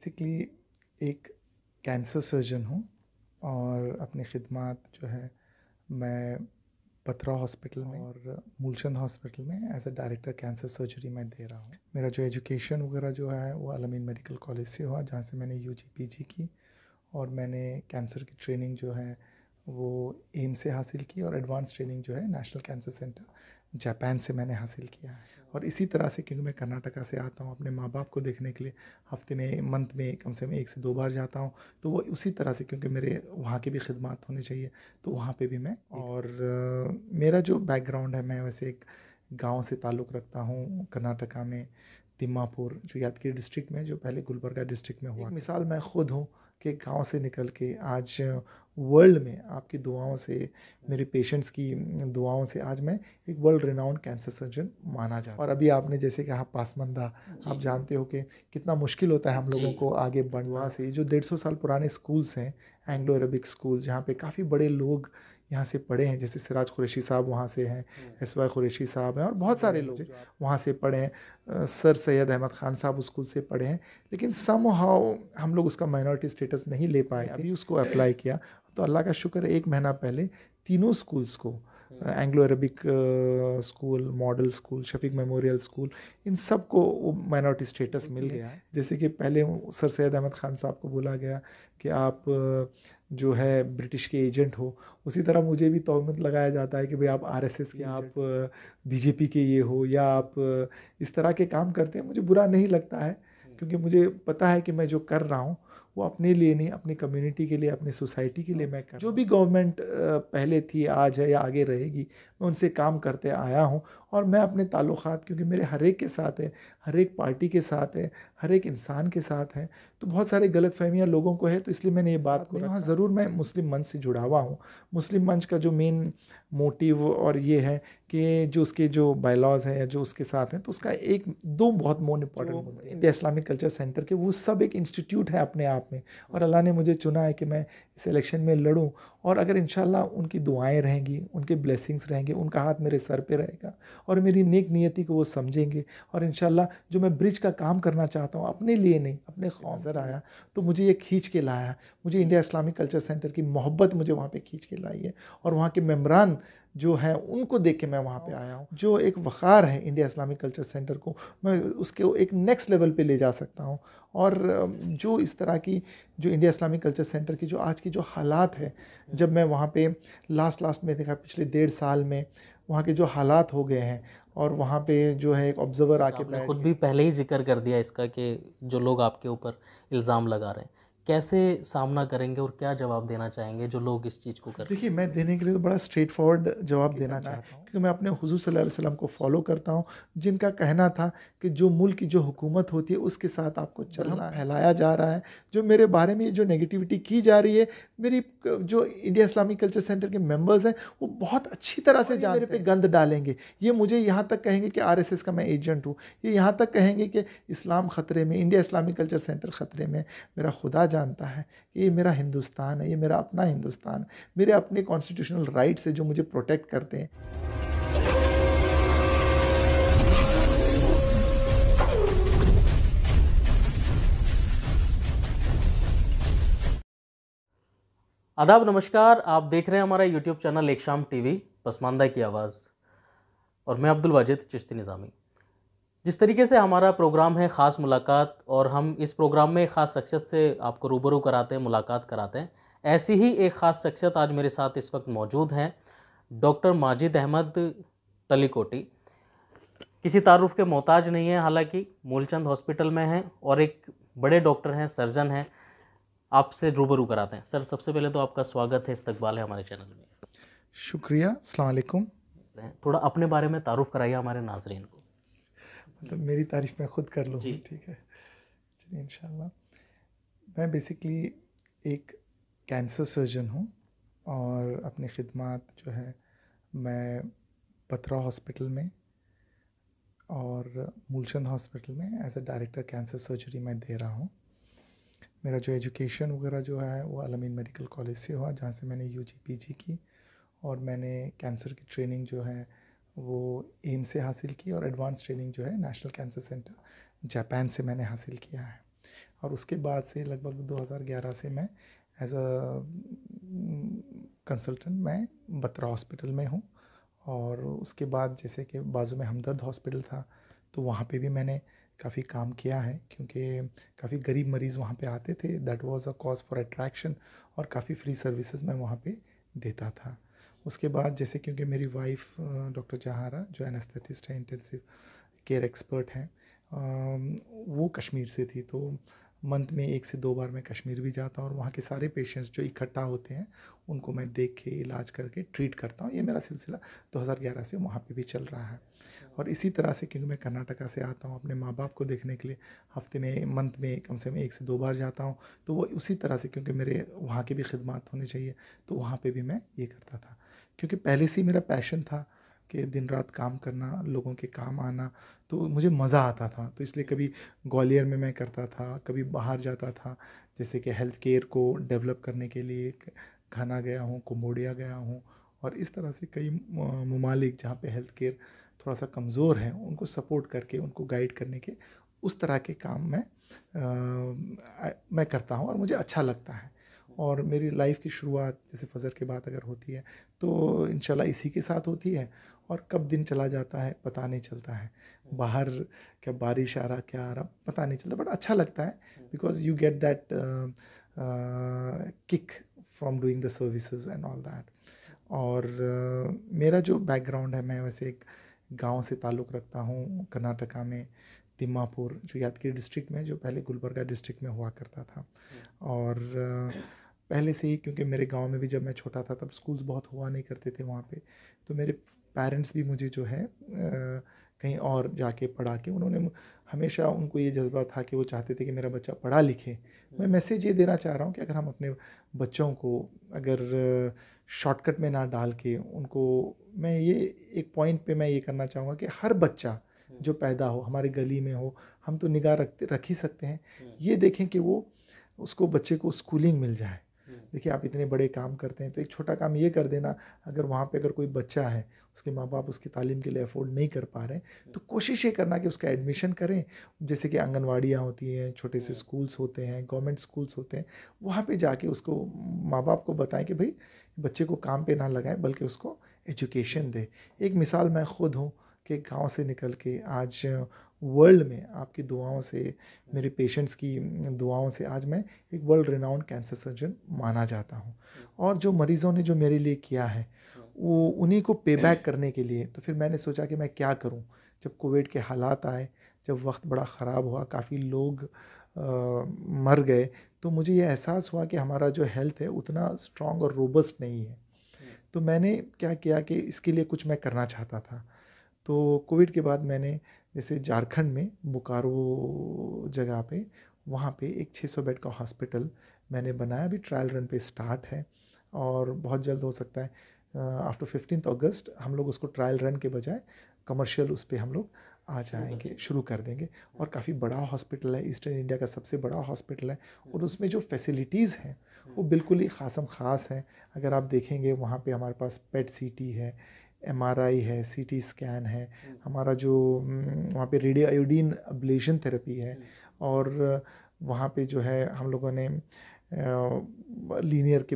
Basically एक cancer surgeon हूँ और अपनी खिदमत जो है मैं पथरा हॉस्पिटल में और मूलचंद हॉस्पिटल में as a director cancer surgery में दे रहा हूँ। मेरा जो एजुकेशन वगैरह जो है वो अल-अमीन मेडिकल कॉलेज से हुआ, जहाँ से मैंने यूजी पीजी की और मैंने कैंसर की ट्रेनिंग जो है वो एम्स से हासिल की और एडवांस ट्रेनिंग जो है नेशनल कैंसर सेंटर जापान से मैंने हासिल किया है। और इसी तरह से क्योंकि मैं कर्नाटका से आता हूँ, अपने माँ बाप को देखने के लिए हफ्ते में मंथ में कम से कम 1 से 2 बार जाता हूँ, तो वो उसी तरह से क्योंकि मेरे वहाँ की भी खिदमत होनी चाहिए तो वहाँ पे भी मैं और मेरा जो बैकग्राउंड है, मैं वैसे एक गांव से ताल्लुक़ रखता हूँ कर्नाटका में, तिम्मापुर जो यादगिरी डिस्ट्रिक्ट में, जो पहले गुलबर्गा डिस्ट्रिक्ट में हुआ। एक मिसाल मैं खुद हूँ कि गांव से निकल के आज वर्ल्ड में आपकी दुआओं से, मेरे पेशेंट्स की दुआओं से आज मैं एक वर्ल्ड रिनाउंड कैंसर सर्जन माना जाता है। और अभी आपने जैसे कहा पासमंदा, आप जानते हो कि कितना मुश्किल होता है हम लोगों को आगे बढ़ना। से जो 150 साल पुराने स्कूल्स हैं, एंग्लो अरबिक स्कूल, जहाँ पे काफ़ी बड़े लोग यहाँ से पढ़े हैं, जैसे सिराज कुरैशी साहब वहाँ से हैं, एसवाई कुरैशी साहब हैं और बहुत सारे लोग वहाँ से पढ़े हैं, सर सैयद अहमद ख़ान साहब उस स्कूल से पढ़े हैं, लेकिन समहाउ हम लोग उसका माइनॉरिटी स्टेटस नहीं ले पाए। अभी उसको अप्लाई किया तो अल्लाह का शुक्र है 1 महीना पहले तीनों स्कूल्स को, Anglo Arabic school, model school, Shafiq memorial school, इन सब को वो माइनॉरिटी स्टेटस मिल गया है। जैसे कि पहले सर सैयद अहमद ख़ान साहब को बोला गया कि आप जो है ब्रिटिश के एजेंट हो, उसी तरह मुझे भी तोहमत लगाया जाता है कि भाई आप आरएसएस के, आप बीजेपी के ये हो या आप इस तरह के काम करते हैं। मुझे बुरा नहीं लगता है क्योंकि मुझे पता है कि मैं जो कर रहा हूँ वो अपने लिए नहीं, अपनी कम्युनिटी के लिए, अपनी सोसाइटी के लिए मैं कर। जो भी गवर्नमेंट पहले थी, आज है या आगे रहेगी, मैं उनसे काम करते आया हूँ और मैं अपने ताल्लुक़ात, क्योंकि मेरे हर एक के साथ है, हर एक पार्टी के साथ है, हर एक इंसान के साथ है, तो बहुत सारे गलतफहमियाँ लोगों को है, तो इसलिए मैंने ये बात को हाँ ज़रूर मैं मुस्लिम मंच से जुड़ा हुआ हूँ। मुस्लिम मंच का जो मेन मोटिव और ये है कि जो उसके जो बायलॉज़ हैं या जो उसके साथ हैं, तो उसका एक दो बहुत more important India Islamic culture centre के, वो सब एक इंस्टीट्यूट है अपने आप में और अल्लाह ने मुझे चुना है कि मैं इस इलेक्शन में लड़ूं और अगर इंशाल्लाह उनकी दुआएं रहेंगी, उनके ब्लेसिंग्स रहेंगे, उनका हाथ मेरे सर पे रहेगा और मेरी नेक नियति को वो समझेंगे और इंशाल्लाह जो मैं ब्रिज का काम करना चाहता हूँ अपने लिए नहीं, अपने नज़र आया तो मुझे ये खींच के लाया। मुझे इंडिया इस्लामिक कल्चर सेंटर की मोहब्बत मुझे वहाँ पे खींच के लाई है और वहाँ के मेम्बरान जो हैं उनको देख के मैं वहाँ पे आया हूँ। जो एक वक़ार है इंडिया इस्लामिक कल्चर सेंटर को, मैं उसके एक नेक्स्ट लेवल पे ले जा सकता हूँ। और जो इस तरह की जो इंडिया इस्लामिक कल्चर सेंटर की जो आज की जो हालात है, जब मैं वहाँ पे लास्ट में देखा पिछले 1.5 साल में वहाँ के जो हालात हो गए हैं और वहाँ पे जो है एक ऑब्जर्वर आके आपने खुद भी पहले ही जिक्र कर दिया इसका कि जो लोग आपके ऊपर इल्ज़ाम लगा रहे हैं, कैसे सामना करेंगे और क्या जवाब देना चाहेंगे जो लोग इस चीज़ को कर रहे हैं? देखिए, मैं देने के लिए तो बड़ा स्ट्रेट फॉरवर्ड जवाब देना चाहता हूँ क्योंकि मैं अपने हुज़ूर सल्लल्लाहु अलैहि वसल्लम को फॉलो करता हूँ, जिनका कहना था कि जो मुल्क की जो हुकूमत होती है उसके साथ आपको चलना फैलाया जा रहा है। जो मेरे बारे में जो नेगेटिविटी की जा रही है, मेरी जो इंडिया इस्लामिक कल्चर सेंटर के मेंबर्स हैं वो बहुत अच्छी तरह से जानते हैं। मेरे पे गंद डालेंगे, ये मुझे यहाँ तक कहेंगे कि आरएसएस का मैं एजेंट हूँ, ये यहाँ तक कहेंगे कि इस्लाम ख़तरे में, इंडिया इस्लामिक कल्चर सेंटर ख़तरे में। मेरा खुदा जानता है कि ये मेरा हिंदुस्तान है, ये मेरा अपना हिंदुस्तान है, मेरे अपने कॉन्स्टिट्यूशनल राइट्स है जो मुझे प्रोटेक्ट करते हैं। आदाब, नमस्कार। आप देख रहे हैं हमारा यूट्यूब चैनल एक शाम टीवी, पसमानदा की आवाज़, और मैं अब्दुल वाजिद चिश्ती निज़ामी। जिस तरीके से हमारा प्रोग्राम है ख़ास मुलाकात और हम इस प्रोग्राम में ख़ास शख्सियत से आपको रूबरू कराते हैं, मुलाकात कराते हैं, ऐसी ही एक ख़ास शख्सियत आज मेरे साथ इस वक्त मौजूद हैं, डॉक्टर माजिद अहमद तलीकोटी। किसी तारुफ के मोहताज नहीं है, हालांकि मूलचंद हॉस्पिटल में हैं और एक बड़े डॉक्टर हैं, सर्जन हैं। आपसे रूबरू कराते हैं। सर, सबसे पहले तो आपका स्वागत है, इस्तकबाल है हमारे चैनल में। शुक्रिया, अस्सलाम वालेकुम। थोड़ा अपने बारे में तारुफ कराइए हमारे नाजरीन को। मतलब मेरी तारीफ़ मैं खुद कर लूँ, ठीक है? चलिए इंशाल्लाह। मैं बेसिकली एक कैंसर सर्जन हूँ और अपनी खिदमत जो है मैं पथरा हॉस्पिटल में और मूलचंद हॉस्पिटल में as a director cancer surgery में दे रहा हूँ। मेरा जो एजुकेशन वगैरह जो है वो अल-अमीन मेडिकल कॉलेज से हुआ, जहाँ से मैंने यूजी पीजी की और मैंने कैंसर की ट्रेनिंग जो है वो एम्स से हासिल की और एडवांस ट्रेनिंग जो है नेशनल कैंसर सेंटर जापान से मैंने हासिल किया है। और उसके बाद से लगभग 2011 से मैं एज अ कंसल्टेंट मैं बत्रा हॉस्पिटल में हूँ। और उसके बाद जैसे कि बाजू में हमदर्द हॉस्पिटल था, तो वहाँ पे भी मैंने काफ़ी काम किया है, क्योंकि काफ़ी गरीब मरीज़ वहाँ पे आते थे। That was a cause for attraction, और काफ़ी फ्री सर्विसेज मैं वहाँ पे देता था। उसके बाद जैसे क्योंकि मेरी वाइफ डॉक्टर जहारा जो एनेस्थेटिस्ट है, इंटेंसिव केयर एक्सपर्ट हैं, वो कश्मीर से थी, तो मंथ में 1 से 2 बार मैं कश्मीर भी जाता हूँ और वहाँ के सारे पेशेंट्स जो इकट्ठा होते हैं उनको मैं देख के इलाज करके ट्रीट करता हूँ। ये मेरा सिलसिला 2011 से वहाँ पे भी चल रहा है। और इसी तरह से क्योंकि मैं कर्नाटका से आता हूँ, अपने माँ बाप को देखने के लिए हफ्ते में मंथ में कम से कम 1 से 2 बार जाता हूँ, तो वो उसी तरह से क्योंकि मेरे वहाँ की भी खिदमत होनी चाहिए, तो वहाँ पे भी मैं ये करता था। क्योंकि पहले से ही मेरा पैशन था कि दिन रात काम करना, लोगों के काम आना, तो मुझे मज़ा आता था। तो इसलिए कभी ग्वालियर में मैं करता था, कभी बाहर जाता था, जैसे कि हेल्थ केयर को डेवलप करने के लिए घाना गया हूँ, कंबोडिया गया हूँ, और इस तरह से कई ममालिक जहाँ पे हेल्थ केयर थोड़ा सा कमज़ोर है उनको सपोर्ट करके, उनको गाइड करने के, उस तरह के काम मैं करता हूँ और मुझे अच्छा लगता है। और मेरी लाइफ की शुरुआत जैसे फजर के बाद अगर होती है तो इंशाल्लाह इसी के साथ होती है, और कब दिन चला जाता है पता नहीं चलता है। बाहर क्या बारिश आ रहा, क्या आ रहा पता नहीं चलता, बट अच्छा लगता है, because you get that kick from doing the services and all that. और मेरा जो बैकग्राउंड है, मैं वैसे एक गांव से ताल्लुक़ रखता हूँ कर्नाटका में, तिम्मापुर, जो यादगिरी डिस्ट्रिक्ट में, जो पहले गुलबर्गा डिस्ट्रिक्ट में हुआ करता था। और पहले से ही क्योंकि मेरे गांव में भी जब मैं छोटा था तब स्कूल्स बहुत हुआ नहीं करते थे वहाँ पे, तो मेरे पेरेंट्स भी मुझे जो है कहीं और जाके पढ़ा के, उन्होंने हमेशा, उनको ये जज्बा था कि वो चाहते थे कि मेरा बच्चा पढ़ा लिखे। मैं मैसेज ये देना चाह रहा हूँ कि अगर हम अपने बच्चों को अगर शॉर्टकट में ना डाल के उनको, मैं ये एक पॉइंट पे मैं ये करना चाहूँगा कि हर बच्चा जो पैदा हो, हमारे गली में हो, हम तो निगाह रख ही सकते हैं, ये देखें कि वो उसको बच्चे को स्कूलिंग मिल जाए। देखिए आप इतने बड़े काम करते हैं, तो एक छोटा काम ये कर देना, अगर वहाँ पे अगर कोई बच्चा है, उसके माँ बाप उसकी तालीम के लिए अफोर्ड नहीं कर पा रहे हैं, तो कोशिश ये करना कि उसका एडमिशन करें। जैसे कि आंगनवाड़ियाँ होती हैं, छोटे से स्कूल्स होते हैं, गवर्नमेंट स्कूल्स होते हैं, वहाँ पे जाके उसको माँ बाप को बताएं कि भाई बच्चे को काम पे ना लगाएं, बल्कि उसको एजुकेशन दे। एक मिसाल मैं खुद हूँ कि गाँव से निकल के आज वर्ल्ड में आपकी दुआओं से, मेरे पेशेंट्स की दुआओं से आज मैं एक वर्ल्ड रिनाउंड कैंसर सर्जन माना जाता हूँ। और जो मरीज़ों ने जो मेरे लिए किया है, वो उन्हीं को पे बैक करने के लिए तो फिर मैंने सोचा कि मैं क्या करूँ। जब कोविड के हालात आए, जब वक्त बड़ा ख़राब हुआ, काफ़ी लोग मर गए, तो मुझे ये एहसास हुआ कि हमारा जो हेल्थ है उतना स्ट्रॉन्ग और रोबस्ट नहीं है। तो मैंने क्या किया कि इसके लिए कुछ मैं करना चाहता था। तो कोविड के बाद मैंने जैसे झारखंड में बोकारो जगह पे, वहाँ पे एक 600 बेड का हॉस्पिटल मैंने बनाया। अभी ट्रायल रन पे स्टार्ट है और बहुत जल्द हो सकता है आफ्टर 15 अगस्त हम लोग उसको ट्रायल रन के बजाय कमर्शियल उस पर हम लोग आ जाएंगे, शुरू कर देंगे। और काफ़ी बड़ा हॉस्पिटल है, ईस्टर्न इंडिया का सबसे बड़ा हॉस्पिटल है, और उसमें जो फैसिलिटीज़ हैं वो बिल्कुल ही ख़ासम ख़ास हैं। अगर आप देखेंगे वहाँ पे हमारे पास पेट सीटी है, MRI है, CT स्कैन है, हमारा जो वहाँ पे रेडियो आयोडीन अब्लेशन थेरेपी है, और वहाँ पे जो है हम लोगों ने लीनियर के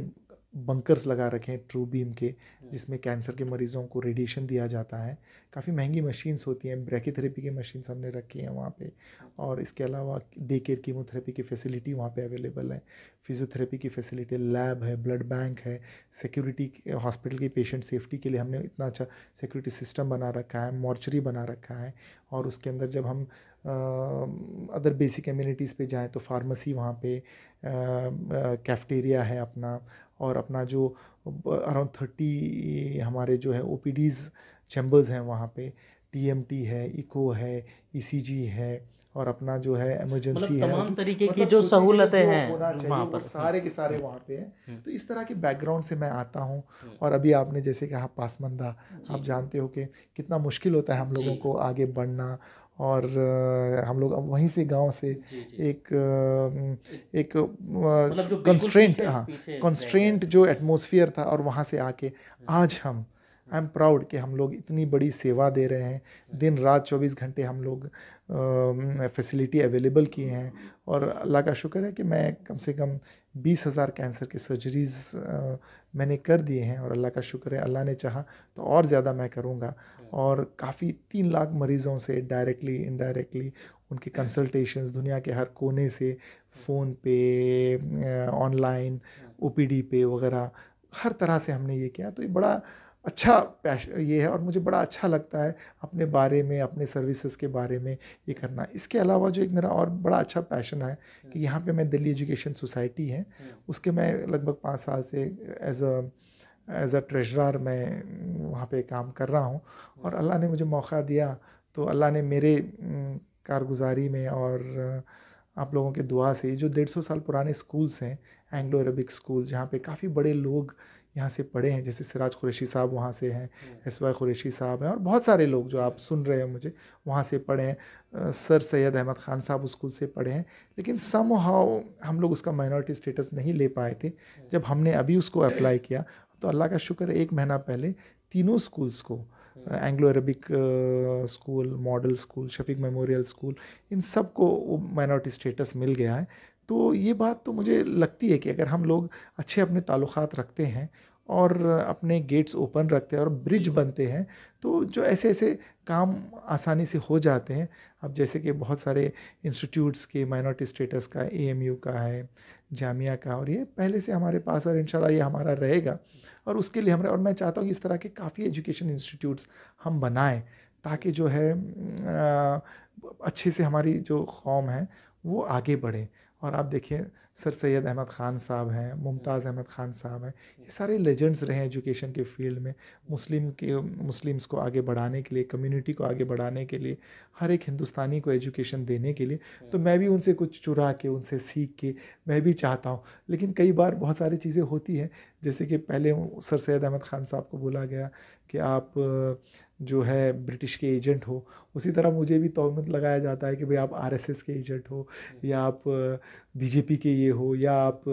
बंकर्स लगा रखे हैं, ट्रू बीम के, जिसमें कैंसर के मरीज़ों को रेडिएशन दिया जाता है। काफ़ी महंगी मशीन्स होती हैं, ब्रैकीथेरेपी की मशीन्स हमने रखी हैं वहाँ पे। और इसके अलावा डे केयर कीमोथेरेपी की फैसिलिटी वहाँ पे अवेलेबल है, फिजियोथेरेपी की फैसिलिटी, लैब है, ब्लड बैंक है, सिक्योरिटी, हॉस्पिटल की पेशेंट सेफ्टी के लिए हमने इतना अच्छा सिक्योरिटी सिस्टम बना रखा है, मॉर्चरी बना रखा है। और उसके अंदर जब हम अदर बेसिक एम्यूनिटीज़ पे जाएँ तो फार्मेसी वहाँ पे, कैफ़ेटेरिया है अपना, और अपना जो अराउंड 30 हमारे जो है OPDs चैम्बर्स हैं वहाँ पे, TMT है, इको है, ECG है, और अपना जो है इमरजेंसी है, तमाम तरीके की मतलब जो सोचिए कि सहूलतें जो हैं होना चाहिए वहाँ वो पर। सारे के सारे वहाँ पे हैं। तो इस तरह के बैकग्राउंड से मैं आता हूँ। और अभी आपने जैसे कहा पासमंदा, आप जानते हो कि कितना मुश्किल होता है हम लोगों को आगे बढ़ना, और हम लोग अब वहीं से गांव से एक कंस्ट्रेंट, हाँ, कंस्ट्रेंट जो एटमॉस्फेयर था, और वहाँ से आके आज हम आई एम प्राउड कि हम लोग इतनी बड़ी सेवा दे रहे हैं, दिन रात 24 घंटे हम लोग फैसिलिटी अवेलेबल किए हैं। और अल्लाह का शुक्र है कि मैं कम से कम 20,000 कैंसर की सर्जरीज़ मैंने कर दिए हैं, और अल्लाह का शुक्र है, अल्लाह ने चाहा तो और ज़्यादा मैं करूँगा। और काफ़ी 3 लाख मरीज़ों से डायरेक्टली इनडायरेक्टली उनकी कंसल्टेशंस दुनिया के हर कोने से, फ़ोन पे, ऑनलाइन, ओपीडी पे वगैरह, हर तरह से हमने ये किया। तो ये बड़ा अच्छा ये है, और मुझे बड़ा अच्छा लगता है अपने बारे में, अपने सर्विसेज के बारे में ये करना। इसके अलावा जो एक मेरा और बड़ा अच्छा पैशन है कि यहाँ पे मैं दिल्ली एजुकेशन सोसाइटी है, उसके मैं लगभग 5 साल से एज अ ट्रेजरर मैं वहाँ पे काम कर रहा हूँ। और अल्लाह ने मुझे मौका दिया, तो अल्लाह ने मेरे कारगुजारी में और आप लोगों के दुआ से जो 150 साल पुराने स्कूल्स हैं, एंग्लो अरबिक स्कूल, जहाँ पे काफ़ी बड़े लोग यहाँ से पढ़े हैं, जैसे सिराज कुरैशी साहब वहाँ से हैं, एसवाई कुरैशी साहब हैं, और बहुत सारे लोग जो आप सुन रहे हैं मुझे वहाँ से पढ़े हैं। सर सैयद अहमद ख़ान साहब उस स्कूल से पढ़े हैं, लेकिन सम हाउ हम लोग उसका माइनॉरिटी स्टेटस नहीं ले पाए थे। जब हमने अभी उसको अप्लाई किया तो अल्लाह का शुक्र है 1 महीना पहले तीनों स्कूल्स को, Anglo Arabic school, model school, Shafiq memorial school, इन सब को माइनॉरिटी स्टेटस मिल गया है। तो ये बात तो मुझे लगती है कि अगर हम लोग अच्छे अपने ताल्लुकात रखते हैं और अपने गेट्स ओपन रखते हैं और ब्रिज बनते हैं, तो जो ऐसे ऐसे काम आसानी से हो जाते हैं। अब जैसे कि बहुत सारे इंस्टीट्यूट्स के माइनॉरिटी स्टेटस का, एएमयू का है, जामिया का, और ये पहले से हमारे पास, और इंशाल्लाह ये हमारा रहेगा। और उसके लिए और मैं चाहता हूँ कि इस तरह के काफ़ी एजुकेशन इंस्टीट्यूट्स हम बनाएं, ताकि जो है अच्छे से हमारी जो कौम है वो आगे बढ़े। और आप देखिए, सर सैयद अहमद ख़ान साहब हैं, मुमताज़ अहमद ख़ान साहब हैं, ये सारे लेजेंड्स रहे हैं एजुकेशन के फील्ड में। मुस्लिम्स को आगे बढ़ाने के लिए, कम्युनिटी को आगे बढ़ाने के लिए, हर एक हिंदुस्तानी को एजुकेशन देने के लिए। तो मैं भी उनसे कुछ चुरा के, उनसे सीख के मैं भी चाहता हूँ। लेकिन कई बार बहुत सारी चीज़ें होती हैं, जैसे कि पहले सर सैयद अहमद ख़ान साहब को बोला गया कि आप जो है ब्रिटिश के एजेंट हो, उसी तरह मुझे भी तोहमत लगाया जाता है कि भाई आप आरएसएस के एजेंट हो, या आप बीजेपी के ये हो, या आप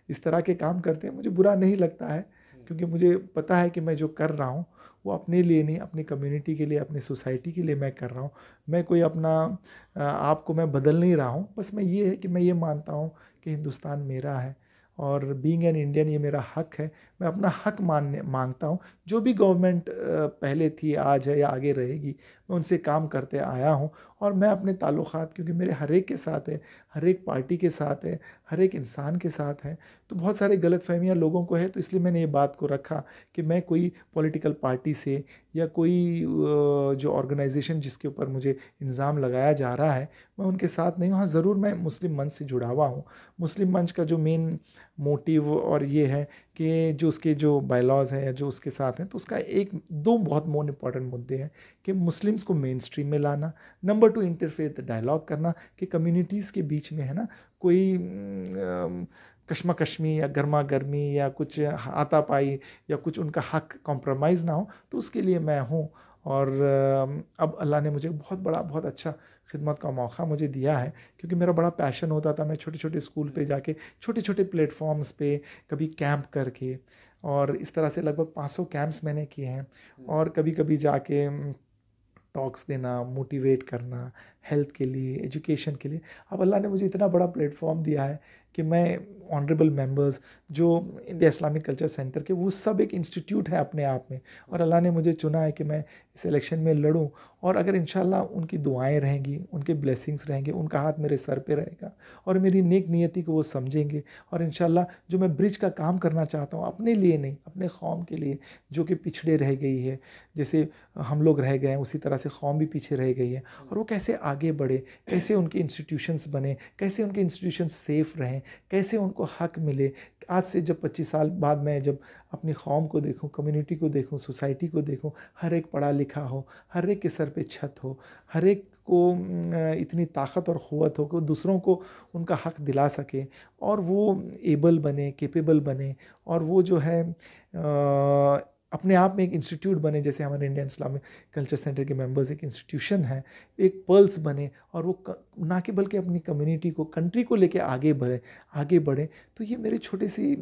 इस तरह के काम करते हैं। मुझे बुरा नहीं लगता है, क्योंकि मुझे पता है कि मैं जो कर रहा हूँ वो अपने लिए नहीं, अपनी कम्युनिटी के लिए, अपनी सोसाइटी के लिए मैं कर रहा हूँ। मैं कोई अपना आप को मैं बदल नहीं रहा हूँ। बस मैं ये है कि मैं ये मानता हूँ कि हिंदुस्तान मेरा है, और बीइंग एन इंडियन ये मेरा हक है। मैं अपना हक मांगता हूँ। जो भी गवर्नमेंट पहले थी, आज है या आगे रहेगी, मैं उनसे काम करते आया हूँ। और मैं अपने ताल्लुकात, क्योंकि मेरे हर एक के साथ है, हर एक पार्टी के साथ है, हर एक इंसान के साथ है, तो बहुत सारे गलतफहमियाँ लोगों को है। तो इसलिए मैंने ये बात को रखा कि मैं कोई पॉलिटिकल पार्टी से या कोई जो ऑर्गेनाइजेशन जिसके ऊपर मुझे इल्ज़ाम लगाया जा रहा है, मैं उनके साथ नहीं हूँ। हाँ, ज़रूर मैं मुस्लिम मंच से जुड़ा हुआ हूँ। मुस्लिम मंच का जो मेन मोटिव और ये है कि जो उसके जो बायलॉज हैं या जो उसके साथ हैं, तो उसका दो बहुत मोस्ट इंपॉर्टेंट मुद्दे हैं कि मुस्लिम्स को मेन स्ट्रीम में लाना, नंबर 2 इंटरफेथ डायलॉग करना, कि कम्युनिटीज़ के बीच में है ना कोई कश्मकश्मी या गर्मा गर्मी या कुछ हाथापाई या कुछ उनका हक कॉम्प्रोमाइज़ ना हो। तो उसके लिए मैं हूँ। और अब अल्लाह ने मुझे बहुत अच्छा खिदमत का मौका मुझे दिया है, क्योंकि मेरा बड़ा पैशन होता था। मैं छोटे छोटे स्कूल पे जाके, छोटे छोटे प्लेटफॉर्म्स पे कभी कैंप करके, और इस तरह से लगभग 500 कैंप्स मैंने किए हैं। और कभी कभी जाके टॉक्स देना, मोटिवेट करना, हेल्थ के लिए, एजुकेशन के लिए। अब अल्लाह ने मुझे इतना बड़ा प्लेटफॉर्म दिया है कि मैं ऑनरेबल मेंबर्स जो इंडिया इस्लामिक कल्चर सेंटर के, वो सब एक इंस्टीट्यूट है अपने आप में, और अल्लाह ने मुझे चुना है कि मैं इस इलेक्शन में लड़ूं। और अगर इंशाल्लाह उनकी दुआएं रहेंगी, उनके ब्लेसिंग्स रहेंगे, उनका हाथ मेरे सर पे रहेगा, और मेरी नेक नियति को वो समझेंगे, और इंशाल्लाह जो मैं ब्रिज का काम करना चाहता हूँ, अपने लिए नहीं, अपने कौम के लिए जो कि पिछड़े रह गई है, जैसे हम लोग रह गए हैं उसी तरह से कौम भी पीछे रह गई है, और वो कैसे आगे बढ़े, कैसे उनके इंस्टीट्यूशंस बने, कैसे उनके इंस्टीट्यूशंस सेफ़ रहें, कैसे उनको हक मिले। आज से जब 25 साल बाद मैं जब अपनी कौम को देखूं, कम्युनिटी को देखूं, सोसाइटी को देखूं, हर एक पढ़ा लिखा हो, हर एक के सर पे छत हो, हर एक को इतनी ताकत और क़ुव्वत हो कि दूसरों को उनका हक दिला सके, और वो एबल बने, कैपेबल बने, और वो जो है अपने आप में एक इंस्टीट्यूट बने, जैसे हमारे इंडियन इस्लामिक कल्चर सेंटर के मेंबर्स एक इंस्टीट्यूशन है, एक पल्स बने, और वो ना कि बल्कि अपनी कम्युनिटी को, कंट्री को लेके आगे बढ़े। तो ये मेरी छोटी सी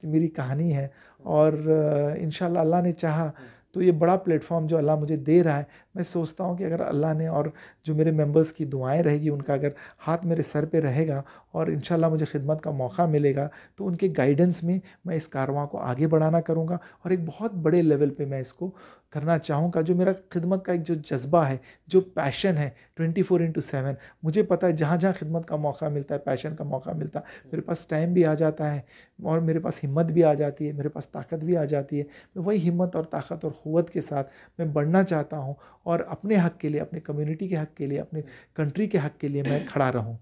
मेरी कहानी है, और इंशाल्लाह अल्लाह ने चाहा तो ये बड़ा प्लेटफॉर्म जो अल्लाह मुझे दे रहा है, मैं सोचता हूँ कि अगर अल्लाह ने, और जो मेरे मेंबर्स की दुआएं रहेगी, उनका अगर हाथ मेरे सर पे रहेगा और इंशाल्लाह मुझे खिदमत का मौका मिलेगा, तो उनके गाइडेंस में मैं इस कारवां को आगे बढ़ाना करूँगा, और एक बहुत बड़े लेवल पे मैं इसको करना चाहूँगा। जो मेरा खिदमत का एक जो जज्बा है, जो पैशन है 24/7, मुझे पता है जहाँ जहाँ खिदमत का मौका मिलता है, पैशन का मौका मिलता है, मेरे पास टाइम भी आ जाता है, और मेरे पास हिम्मत भी आ जाती है, मेरे पास ताकत भी आ जाती है। मैं वही हिम्मत और ताकत और क़ुव्वत के साथ मैं बढ़ना चाहता हूँ, और अपने हक़ के लिए, अपने कम्युनिटी के हक़ के लिए, अपने कंट्री के हक़ के लिए मैं खड़ा रहूँ।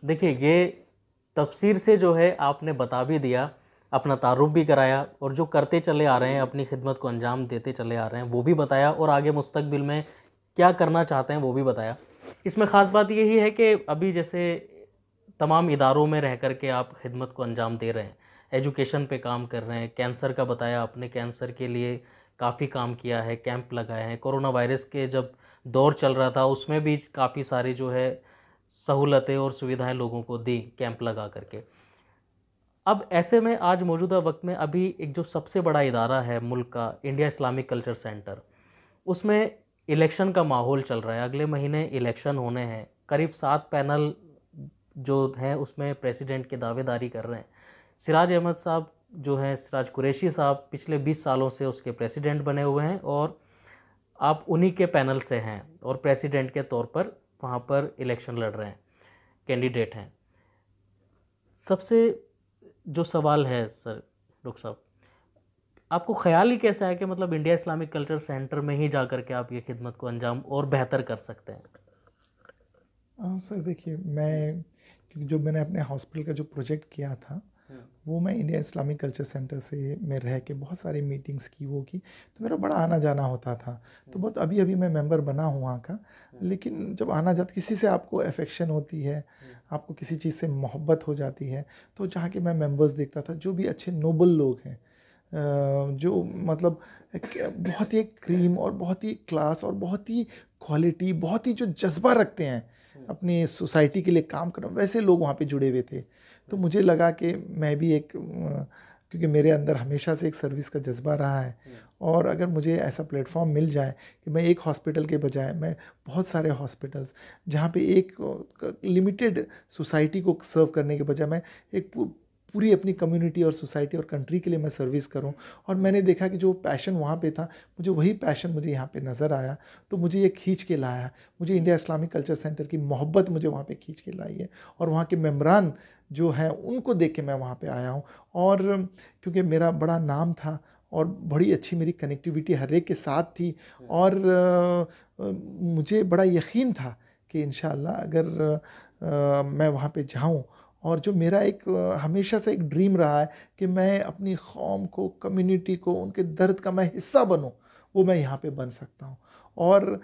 देखिए, ये तफसीर से जो है आपने बता भी दिया, अपना तारुफ भी कराया, और जो करते चले आ रहे हैं, अपनी खिदमत को अंजाम देते चले आ रहे हैं वो भी बताया, और आगे मुस्तकबिल में क्या करना चाहते हैं वो भी बताया। इसमें ख़ास बात यही है कि अभी जैसे तमाम इदारों में रह कर के आप खिदमत को अंजाम दे रहे हैं, एजुकेशन पे काम कर रहे हैं, कैंसर का बताया आपने, कैंसर के लिए काफ़ी काम किया है, कैंप लगाए हैं, कोरोना वायरस के जब दौर चल रहा था उसमें भी काफ़ी सारी जो है सहूलतें और सुविधाएं लोगों को दी कैंप लगा करके। अब ऐसे में आज मौजूदा वक्त में अभी एक जो सबसे बड़ा इदारा है मुल्क का, इंडिया इस्लामिक कल्चर सेंटर, उसमें इलेक्शन का माहौल चल रहा है, अगले महीने इलेक्शन होने हैं, करीब 7 पैनल जो हैं उसमें प्रेसिडेंट की दावेदारी कर रहे हैं। सिराज अहमद साहब जो हैं, सिराज कुरैशी साहब पिछले 20 सालों से उसके प्रेसिडेंट बने हुए हैं, और आप उन्हीं के पैनल से हैं और प्रेसिडेंट के तौर पर वहाँ पर इलेक्शन लड़ रहे हैं, कैंडिडेट हैं। सबसे जो सवाल है सर डॉक्टर साहब, आपको ख्याल ही कैसा है कि मतलब इंडिया इस्लामिक कल्चर सेंटर में ही जा कर के आप ये खिदमत को अंजाम और बेहतर कर सकते हैं? सर देखिए, मैं क्योंकि जो मैंने अपने हॉस्पिटल का जो प्रोजेक्ट किया था, वो मैं इंडिया इस्लामिक कल्चर सेंटर से में रह के बहुत सारी मीटिंग्स की, वो की, तो मेरा बड़ा आना जाना होता था। तो बहुत अभी अभी मैं मेंबर बना हूँ वहाँ का, लेकिन जब आना जाता, किसी से आपको अफेक्शन होती है, आपको किसी चीज़ से मोहब्बत हो जाती है, तो जहाँ के मैं मेंबर्स देखता था, जो भी अच्छे नोबल लोग हैं, जो मतलब बहुत ही क्रीम और बहुत ही क्लास और बहुत ही क्वालिटी, बहुत ही जो जज्बा रखते हैं अपनी सोसाइटी के लिए काम करना, वैसे लोग वहाँ पे जुड़े हुए थे। तो मुझे लगा कि मैं भी एक, क्योंकि मेरे अंदर हमेशा से एक सर्विस का जज्बा रहा है, और अगर मुझे ऐसा प्लेटफॉर्म मिल जाए कि मैं एक हॉस्पिटल के बजाय मैं बहुत सारे हॉस्पिटल्स, जहाँ पे एक लिमिटेड सोसाइटी को सर्व करने के बजाय मैं एक पूरी अपनी कम्युनिटी और सोसाइटी और कंट्री के लिए मैं सर्विस करूं, और मैंने देखा कि जो पैशन वहाँ पे था, मुझे वही पैशन मुझे यहाँ पे नज़र आया, तो मुझे ये खींच के लाया। मुझे इंडिया इस्लामिक कल्चर सेंटर की मोहब्बत मुझे वहाँ पे खींच के लाई है, और वहाँ के मेम्बरान जो हैं उनको देख के मैं वहाँ पे आया हूँ। और क्योंकि मेरा बड़ा नाम था और बड़ी अच्छी मेरी कनेक्टिविटी हर एक के साथ थी, और मुझे बड़ा यकीन था कि इंशाअल्लाह अगर मैं वहाँ पे जाऊँ, और जो मेरा एक हमेशा से एक ड्रीम रहा है कि मैं अपनी कौम को, कम्युनिटी को, उनके दर्द का मैं हिस्सा बनूं, वो मैं यहाँ पे बन सकता हूँ। और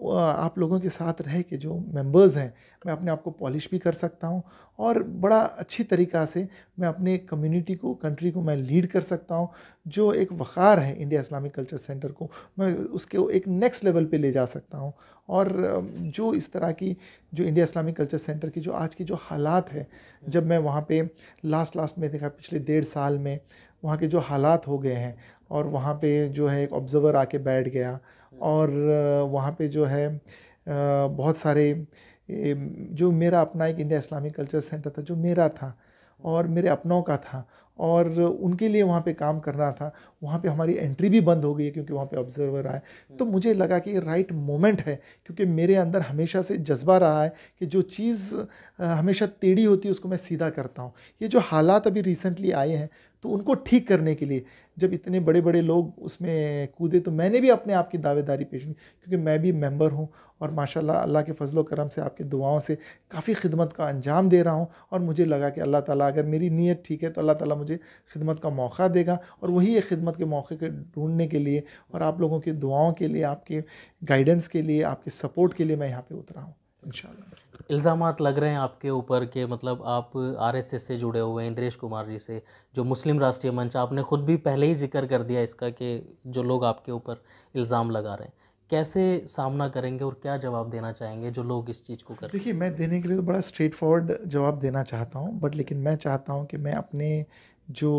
आप लोगों के साथ रह के जो मेंबर्स हैं, मैं अपने आप को पॉलिश भी कर सकता हूँ, और बड़ा अच्छी तरीक़ा से मैं अपने कम्युनिटी को, कंट्री को मैं लीड कर सकता हूँ। जो एक वक़ार है इंडिया इस्लामिक कल्चर सेंटर को, मैं उसके एक नेक्स्ट लेवल पे ले जा सकता हूँ। और जो इस तरह की जो इंडिया इस्लामिक कल्चर सेंटर की जो आज की जो हालात है, जब मैं वहाँ पे लास्ट में देखा, पिछले 1.5 साल में वहाँ के जो हालात हो गए हैं, और वहाँ पे जो है एक ऑब्ज़र्वर आके बैठ गया, और वहाँ पे जो है बहुत सारे जो मेरा अपना एक इंडिया इस्लामिक कल्चर सेंटर था, जो मेरा था और मेरे अपनों का था, और उनके लिए वहाँ पे काम करना था, वहाँ पे हमारी एंट्री भी बंद हो गई है क्योंकि वहाँ पे ऑब्जर्वर आए। तो मुझे लगा कि ये राइट मोमेंट है, क्योंकि मेरे अंदर हमेशा से जज्बा रहा है कि जो चीज़ हमेशा टेढ़ी होती है उसको मैं सीधा करता हूँ। ये जो हालात अभी रिसेंटली आए हैं, तो उनको ठीक करने के लिए जब इतने बड़े बड़े लोग उसमें कूदे, तो मैंने भी अपने आप की दावेदारी पेश की, क्योंकि मैं भी मेंबर हूँ, और माशाल्लाह अल्लाह के फजलो करम से, आपकी दुआओं से काफ़ी खिदमत का अंजाम दे रहा हूँ। और मुझे लगा कि अल्लाह ताला, अगर मेरी नीयत ठीक है तो अल्लाह ताला मुझे खिदमत का मौका देगा, और वही एक खिदमत के मौके के ढूंढने के लिए, और आप लोगों की दुआओं के लिए, आपके गाइडेंस के लिए, आपके सपोर्ट के लिए मैं यहाँ पे उतरा हूँ इंशाल्लाह। इल्ज़ामात लग रहे हैं आपके ऊपर कि मतलब आप आरएसएस से जुड़े हुए हैं, इंद्रेश कुमार जी से, जो मुस्लिम राष्ट्रीय मंच, आपने खुद भी पहले ही जिक्र कर दिया इसका कि जो लोग आपके ऊपर इल्ज़ाम लगा रहे हैं, कैसे सामना करेंगे और क्या जवाब देना चाहेंगे जो लोग इस चीज़ को कर रहे हैं? देखिए, मैं देने के लिए तो बड़ा स्ट्रेट फॉरवर्ड जवाब देना चाहता हूँ, बट लेकिन मैं चाहता हूँ कि मैं अपने जो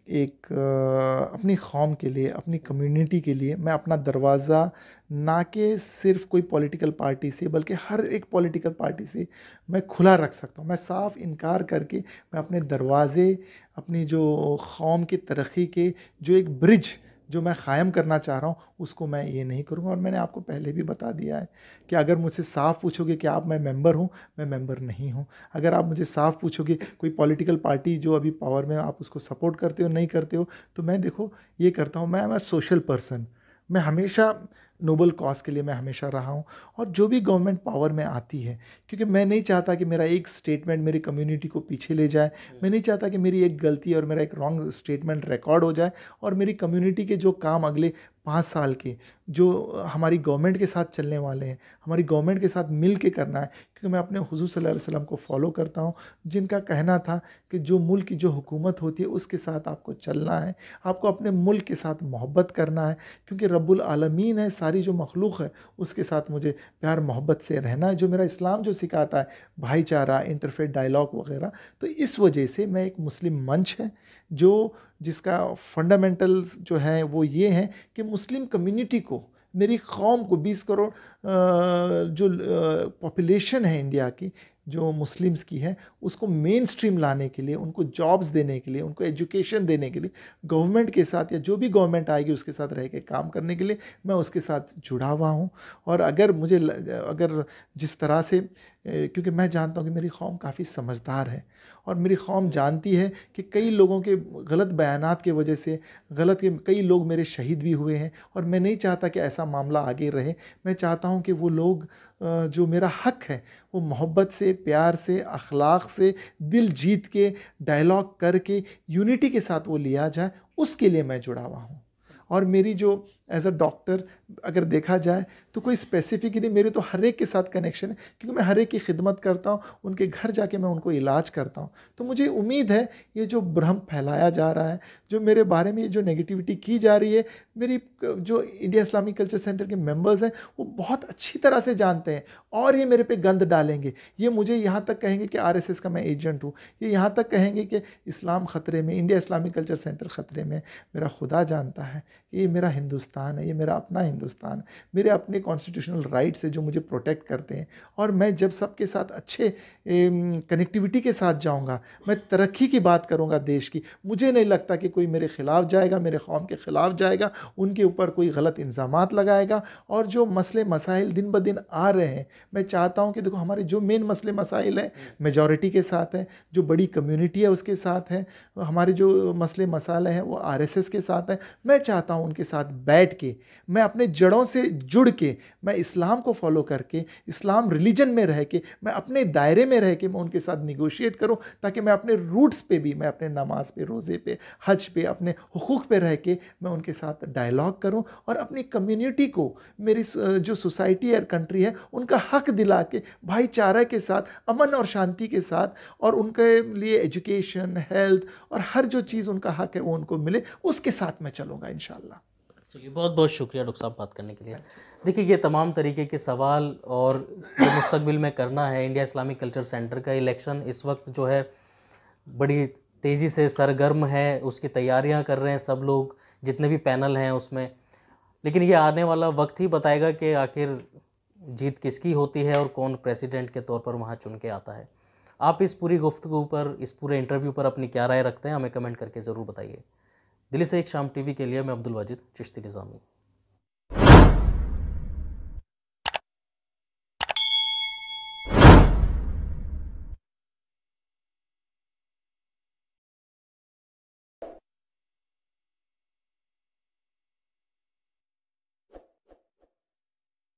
अपनी कौम के लिए, अपनी कम्युनिटी के लिए मैं अपना दरवाज़ा ना कि सिर्फ़ कोई पॉलिटिकल पार्टी से, बल्कि हर एक पॉलिटिकल पार्टी से मैं खुला रख सकता हूँ। मैं साफ़ इनकार करके मैं अपने दरवाज़े, अपनी जो कौम की तरक्की के जो एक ब्रिज जो मैं क़ायम करना चाह रहा हूँ, उसको मैं ये नहीं करूँगा। और मैंने आपको पहले भी बता दिया है कि अगर मुझसे साफ़ पूछोगे कि आप मैं मेंबर हूँ, मैं मेंबर नहीं हूँ। अगर आप मुझे साफ़ पूछोगे कोई पॉलिटिकल पार्टी जो अभी पावर में, आप उसको सपोर्ट करते हो नहीं करते हो, तो मैं देखो ये करता हूँ, मैं सोशल पर्सन। मैं हमेशा नोबल कॉज़ के लिए मैं हमेशा रहा हूँ। और जो भी गवर्नमेंट पावर में आती है, क्योंकि मैं नहीं चाहता कि मेरा एक स्टेटमेंट मेरी कम्युनिटी को पीछे ले जाए। मैं नहीं चाहता कि मेरी एक गलती और मेरा एक रॉन्ग स्टेटमेंट रिकॉर्ड हो जाए और मेरी कम्युनिटी के जो काम अगले 5 साल के जो हमारी गवर्नमेंट के साथ चलने वाले हैं, हमारी गवर्नमेंट के साथ मिल के करना है। क्योंकि मैं अपने हुज़ूर सल्लल्लाहु अलैहि वसल्लम को फॉलो करता हूँ, जिनका कहना था कि जो मुल्क की जो हुकूमत होती है उसके साथ आपको चलना है, आपको अपने मुल्क के साथ मोहब्बत करना है, क्योंकि रब्बुल आलमीन है, सारी जो मखलूक है उसके साथ मुझे प्यार मोहब्बत से रहना है, जो मेरा इस्लाम जो सिखाता है, भाईचारा, इंटरफेथ डायलॉग वगैरह। तो इस वजह से मैं एक मुस्लिम मंच है जो जिसका फंडामेंटल्स जो है वो ये हैं कि मुस्लिम कम्युनिटी को, मेरी कौम को, 20 करोड़ जो पॉपुलेशन है इंडिया की जो मुस्लिम्स की है, उसको मेन स्ट्रीम लाने के लिए, उनको जॉब्स देने के लिए, उनको एजुकेशन देने के लिए गवर्नमेंट के साथ या जो भी गवर्नमेंट आएगी उसके साथ रह के काम करने के लिए मैं उसके साथ जुड़ा हुआ हूँ। और अगर मुझे अगर जिस तरह से क्योंकि मैं जानता हूँ कि मेरी कौम काफ़ी समझदार है और मेरी कौम जानती है कि कई लोगों के गलत बयानात की वजह से कई लोग मेरे शहीद भी हुए हैं और मैं नहीं चाहता कि ऐसा मामला आगे रहे। मैं चाहता हूँ कि वो लोग जो मेरा हक़ है वो मोहब्बत से, प्यार से, अखलाक से, दिल जीत के, डायलॉग करके, यूनिटी के साथ वो लिया जाए, उसके लिए मैं जुड़ा हुआ हूँ। और मेरी जो एज अ डॉक्टर अगर देखा जाए तो कोई स्पेसिफिक ही नहीं, मेरे तो हर एक के साथ कनेक्शन है, क्योंकि मैं हर एक की खिदमत करता हूँ, उनके घर जाके मैं उनको इलाज करता हूँ। तो मुझे उम्मीद है ये जो भ्रम फैलाया जा रहा है, जो मेरे बारे में जो नेगेटिविटी की जा रही है, मेरी जो इंडिया इस्लामिक कल्चर सेंटर के मेंबर्स हैं वो बहुत अच्छी तरह से जानते हैं और ये मेरे पे गंद डालेंगे। ये मुझे यहाँ तक कहेंगे कि आरएसएस का मैं एजेंट हूँ, ये यहाँ तक कहेंगे कि इस्लाम ख़तरे में, इंडिया इस्लामिक कल्चर सेंटर ख़तरे में। मेरा खुदा जानता है कि ये मेरा हिंदुस्तान है, ये मेरा अपना हिंदुस्तान है, मेरे अपने कॉन्स्टिट्यूशनल राइट्स है जो मुझे प्रोटेक्ट करते हैं। और मैं जब सबके साथ अच्छे कनेक्टिविटी के साथ जाऊंगा, मैं तरक्की की बात करूंगा देश की, मुझे नहीं लगता कि कोई मेरे ख़िलाफ़ जाएगा, मेरे कौम के ख़िलाफ़ जाएगा, उनके ऊपर कोई गलत इल्ज़ामात लगाएगा। और जो मसले मसाइल दिन ब दिन आ रहे हैं, मैं चाहता हूं कि देखो हमारे जो मेन मसले मसाइल हैं मेजॉरिटी के साथ हैं, जो बड़ी कम्युनिटी है उसके साथ है, हमारे जो मसले मसाले हैं वो आरएसएस के साथ हैं। मैं चाहता हूं उनके साथ बैठ के, मैं अपने जड़ों से जुड़ के, मैं इस्लाम को फॉलो करके, इस्लाम रिलीजन में रह के, मैं अपने दायरे में रह के मैं उनके साथ निगोशिएट करूं, ताकि मैं अपने रूट्स पे भी, मैं अपने नमाज पे, रोज़े पे, हज पे, अपने हुकूक पे रह के मैं उनके साथ डायलॉग करूं और अपनी कम्युनिटी को, मेरी जो सोसाइटी और कंट्री है उनका हक दिला के, भाईचारा के साथ, अमन और शांति के साथ, और उनके लिए एजुकेशन, हेल्थ और हर जो चीज़ उनका हक है वो उनको मिले, उसके साथ मैं चलूँगा इंशाल्लाह। चलिए, बहुत बहुत शुक्रिया डॉक्टर साहब बात करने के लिए। देखिए, ये तमाम तरीके के सवाल और जो मुस्तकबिल में करना है, इंडिया इस्लामिक कल्चर सेंटर का इलेक्शन इस वक्त जो है बड़ी तेज़ी से सरगर्म है, उसकी तैयारियां कर रहे हैं सब लोग, जितने भी पैनल हैं उसमें। लेकिन ये आने वाला वक्त ही बताएगा कि आखिर जीत किसकी होती है और कौन प्रेसिडेंट के तौर पर वहाँ चुन के आता है। आप इस पूरी गुफ्तगू पर, इस पूरे इंटरव्यू पर अपनी क्या राय रखते हैं, हमें कमेंट करके ज़रूर बताइए। दिल्ली से एक शाम टीवी के लिए मैं अब्दुल वाजिद चिश्ती निज़ामी।